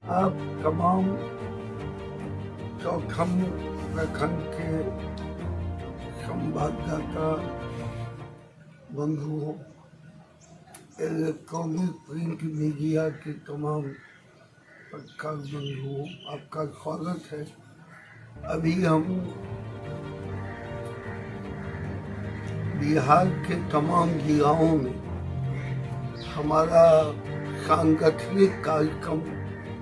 आप तमाम चौथम प्रखंड के संवाददाता बंधुओं, इलेक्ट्रॉनिक प्रिंट मीडिया के तमाम पत्रकार बंधुओं, आपका स्वागत है। अभी हम बिहार के तमाम जिलाओं में हमारा सांगठनिक कार्यक्रम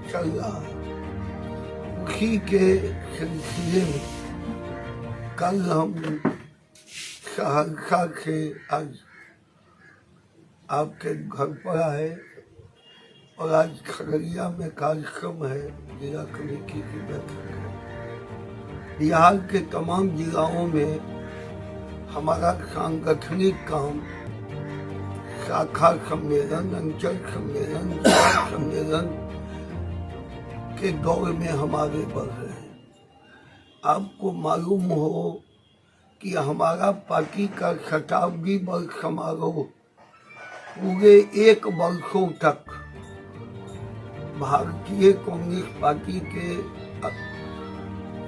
चल रहा है। उसी के सिलसिले में कल हम सहरसा से आज आपके घर पर आए और आज खगड़िया में कार्यक्रम है, जिला कमेटी की बैठक है। बिहार के तमाम जिलाओं में हमारा सांगठनिक काम, शाखा सम्मेलन, अंचल सम्मेलन, जिला सम्मेलन के दौर में हमारे बढ़ रहे हैं। आपको मालूम हो कि हमारा पार्टी का शताब्दी वर्ष समारोह पूरे 1 वर्षों तक भारतीय कम्युनिस्ट पार्टी के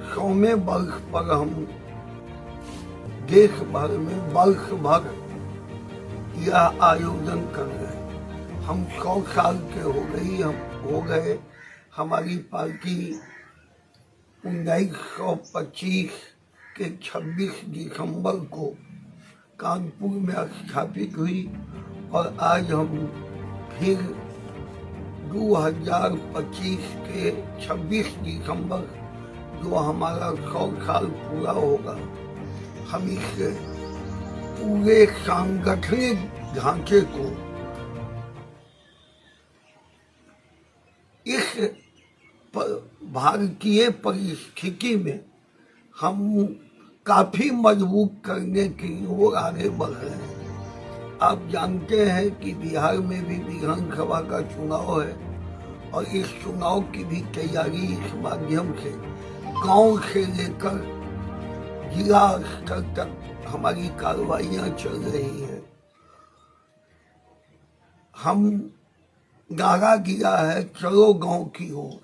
100वें वर्ष पर हम देश भर में वर्ष भर यह आयोजन कर रहे हैं। हम 100 साल के हो गए। हमारी पार्टी 1925 के 26 दिसंबर को कानपुर में स्थापित हुई और आज हम फिर 2025 के 26 दिसंबर जो हमारा 100 साल पूरा होगा, हम इस पूरे सांगठनिक ढांचे को इस भारतीय परिस्थिति में हम काफी मजबूत करने की ओर आगे बढ़ रहे हैं। आप जानते हैं कि बिहार में भी विधानसभा का चुनाव है और इस चुनाव की भी तैयारी इस माध्यम से गांव से लेकर जिला स्तर तक हमारी कार्रवाइयां चल रही हैं। हम नारा दिया है, चलो गांव की ओर,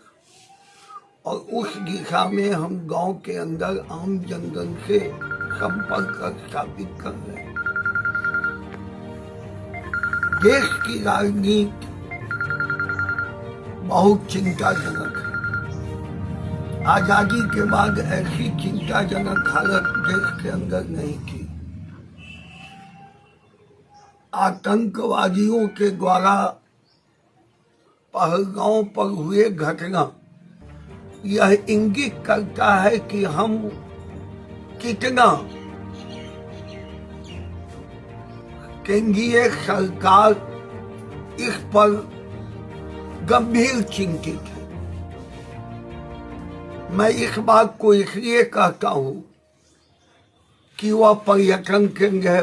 और उस दिशा में हम गांव के अंदर आम जनगण से संपर्क स्थापित कर रहे हैं। देश की राजनीति बहुत चिंताजनक है। आजादी के बाद ऐसी चिंताजनक हालत देश के अंदर नहीं थी। आतंकवादियों के द्वारा पहलगांव पर हुए घटना यह इंगित करता है कि हम कितना केंद्रीय सरकार इस पर गंभीर चिंतित है। मैं इस बात को इसलिए कहता हूं कि वह पर्यटन केंद्र है,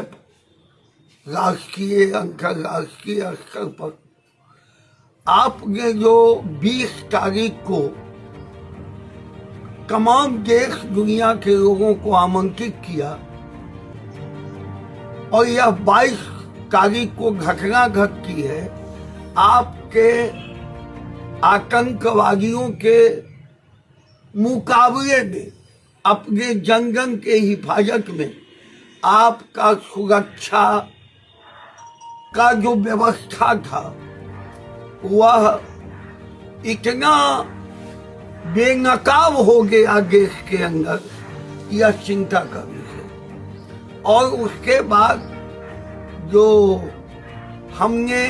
राष्ट्रीय अंतर्राष्ट्रीय स्तर पर। आपने जो 20 तारीख को तमाम देश दुनिया के लोगों को आमंत्रित किया और यह 22 तारीख को घटना घटती है, आपके आतंकवादियों के मुकाबले में अपने जनगण के हिफाजत में आपका सुरक्षा का जो व्यवस्था था वह इतना बेनकाब हो गया देश के अंदर, यह चिंता का विषय। और उसके बाद जो हमने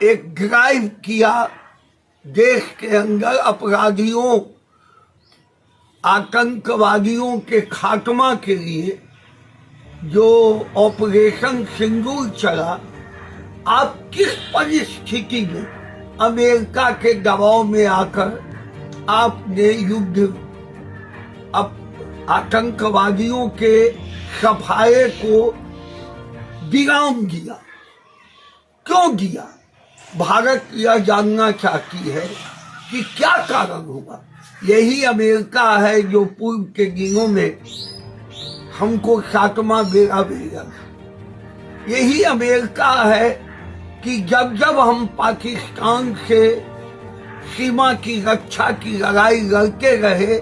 एक ड्राइव किया देश के अंदर अपराधियों, आतंकवादियों के खात्मा के लिए, जो ऑपरेशन सिंदूर चला, आप किस परिस्थिति में अमेरिका के दबाव में आकर आपने युद्ध आतंकवादियों के सफाये को विराम दिया? क्यों दिया? भारत यह जानना चाहती है कि क्या कारण हुआ। यही अमेरिका है जो पूर्व के दिनों में हमको सातवां बेड़ा भेजा। यही अमेरिका है कि जब जब हम पाकिस्तान से सीमा की रक्षा की लड़ाई लड़ते रहे।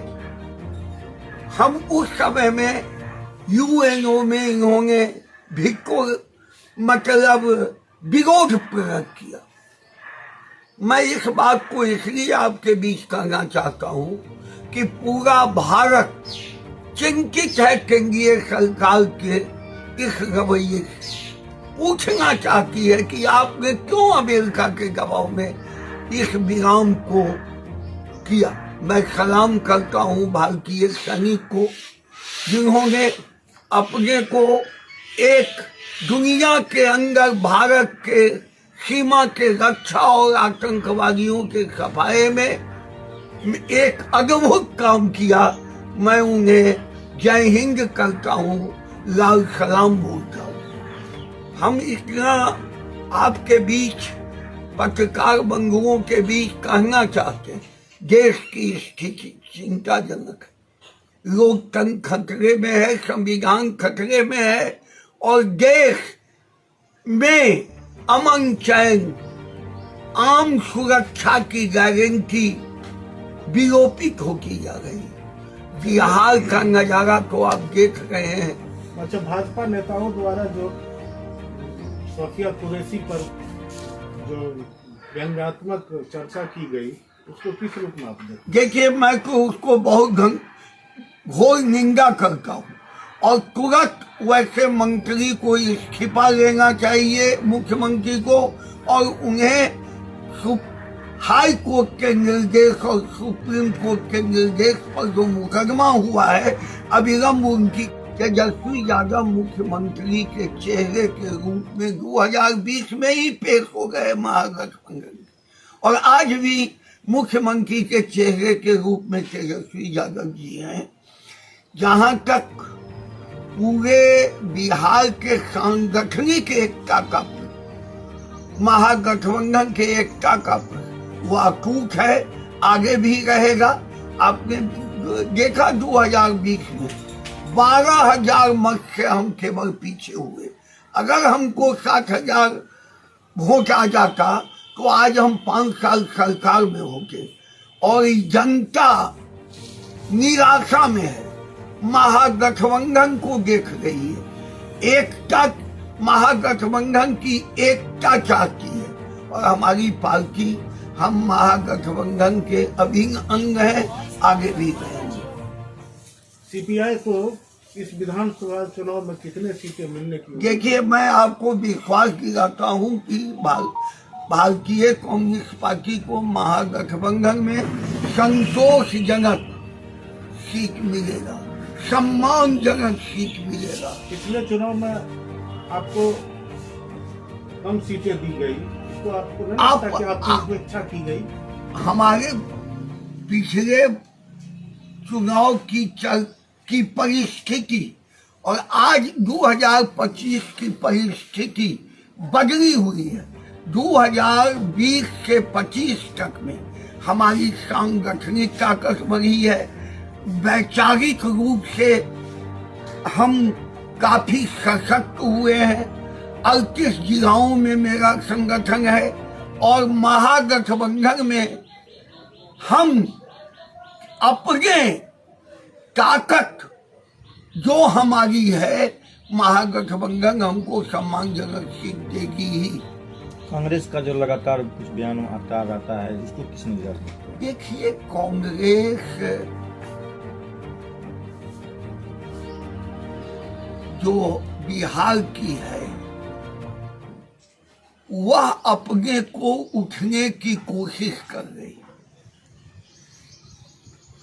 हम उस समय में यूएनओ में इन्होंने भिक्को मतलब विरोध प्रकट किया। मैं इस बात को इसलिए आपके बीच कहना चाहता हूं कि पूरा भारत चिंतित है केंद्रीय सरकार के इस रवैये से, पूछना चाहती है कि आपने क्यों अमेरिका के दबाव में इस विराम को किया। मैं सलाम करता हूं भारतीय सैनिक को जिन्होंने अपने को एक दुनिया के अंदर भारत के सीमा के रक्षा और आतंकवादियों के सफाए में एक अद्भुत काम किया। मैं उन्हें जय हिंद करता हूं, लाल सलाम बोलता हूं। हम इतना आपके बीच पत्रकार बंधुओं के बीच कहना चाहते हैं, देश की स्थिति चिंताजनक है, लोकतंत्र खतरे में है, संविधान खतरे में है और देश में अमन चैन आम सुरक्षा की गारंटी विलोपित होती जा रही है। बिहार का नजारा तो आप देख रहे हैं। अच्छा, भाजपा नेताओं द्वारा जो सोफिया कुरैशी पर जो व्यंग्यात्मक चर्चा की गई, उसको किस रूप में आप देखिए, मैं तो उसको बहुत घोर निंदा करता हूँ और तुरंत वैसे मंत्री को इस्तीफा लेना चाहिए मुख्यमंत्री को, और उन्हें हाई कोर्ट के निर्देश और सुप्रीम कोर्ट के निर्देश पर जो मुकदमा हुआ है अविलंब उनकी तेजस्वी यादव मुख्यमंत्री के चेहरे के रूप में 2020 में ही पेश हो गए महागठबंधन, और आज भी मुख्यमंत्री के चेहरे के रूप में तेजस्वी यादव जी हैं। जहां तक पूरे बिहार के सांगठनिक एकता का, महागठबंधन के एकता का वो अटूट है, आगे भी रहेगा। आपने देखा 2020 में 12,000 मत से हम केवल पीछे हुए। अगर हमको 7,000 वोट आ जाता तो आज हम 5 साल सरकार में होते, और जनता निराशा में है, महागठबंधन को देख रही है, एकता, महागठबंधन की एकता चाहती है, और हमारी पार्टी, हम महागठबंधन के अभिन्न अंग हैं, आगे भी रहेंगे। सीपीआई को इस विधानसभा चुनाव में कितने सीटें मिलने की? देखिए, मैं आपको विश्वास दिलाता हूं कि भारतीय कांग्रेस पार्टी को महागठबंधन में संतोषजनक सीट मिलेगा, सम्मानजनक सीट मिलेगा। पिछले चुनाव में आपको कम सीटें दी गई, तो आपको नहीं लगता कि आपकी इच्छा की गई? हमारे पिछले चुनाव की परिस्थिति और आज 2025 की परिस्थिति बदली हुई है। 2020 से 25 तक में हमारी सांगठनिक ताकत बढ़ी है, वैचारिक रूप से हम काफी सशक्त हुए हैं। 38 जिलाओं में मेरा संगठन है, और महागठबंधन में हम अपने ताकत जो हमारी है, महागठबंधन हमको सम्मानजनक सीट देगी ही। कांग्रेस का जो लगातार कुछ बयान आता रहता है, इसको किस नजर से? देखिए, कांग्रेस जो बिहार की है वह अपने को उठने की कोशिश कर रही,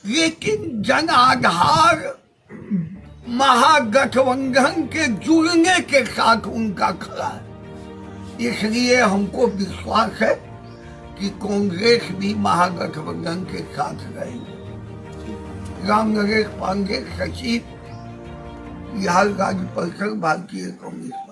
लेकिन जन आधार महागठबंधन के जुड़ने के साथ उनका खड़ा है। इसलिए हमको विश्वास है कि कांग्रेस भी महागठबंधन के साथ रहेगी। राम नरेश पांडे, सचिव, बिहार राज्य परिषद, भारतीय कांग्रेस।